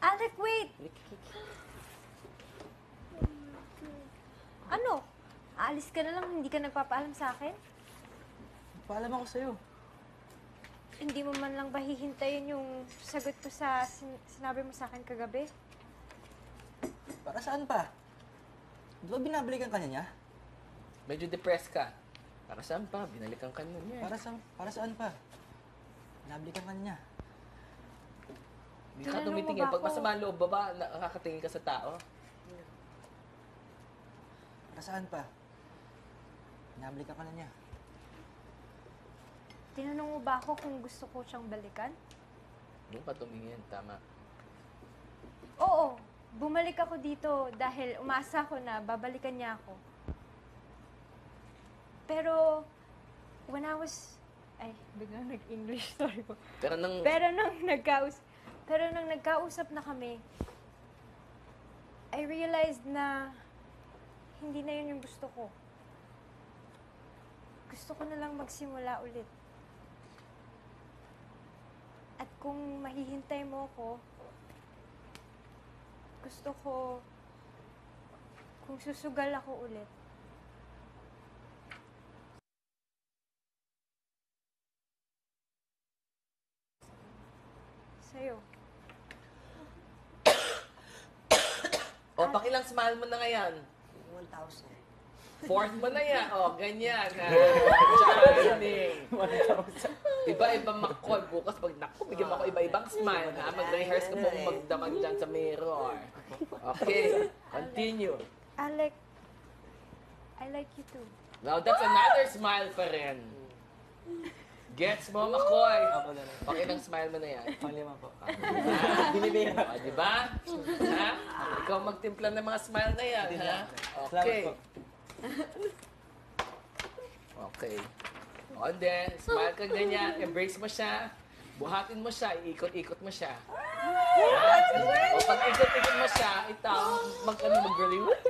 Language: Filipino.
Alec, wait! Ano? Aalis ka na lang, hindi ka nagpapaalam sa akin? Paalam ako sa'yo. Hindi mo man lang ba hihintayin yung sagot ko sa sinabi mo sa akin kagabi? Para saan pa? Di ba binabalikan ka niya? Medyo depressed ka. Para saan pa? Binalikan ka na niya. Para saan pa? Binabalikan ka niya. Hindi ka Tinanong mo tumitingin. ba Pag ako? masama ang loob ba, nakakatingin ka sa tao? Para saan pa? Binabalikan ka na niya. Tinanong mo ba ako kung gusto ko siyang balikan? Doon ka tumingin. Tama. Oo, bumalik ako dito dahil umasa ko na babalikan niya ako. Pero, when I was... Ay, biglang nag-English, sorry po. Pero nang... Pero nang nagkausap na kami, I realized na hindi na yun yung gusto ko. Gusto ko na lang magsimula ulit. At kung mahihintay mo ko, gusto ko kung susugal ako ulit. Sa'yo. O, pakilang smile mo na ngayon. 1,000. Fourth mo na yan. O, ganyan. Shining. 1,000. Iba-ibang makoy. Bukas pag naku, bigyan mo ako iba-ibang smile, ha? Mag-rehearse ka po magdamag dyan sa mirror. Okay. Continue. Alec, I like you too. Now, that's another smile pa rin. Gets mo, Makoy? Ako na lang. Pakilang smile mo na yan. Panglima po. Binibira. O, di ba? Ha? Ikaw magtimpla ng mga smile na yan, ha? Okay. Salamat po. Okay. O, and then, smile ka ganyan. Embrace mo siya. Buhatin mo siya. Iikot-ikot mo siya. O, pag ikot-ikot mo siya, ito, mag-release.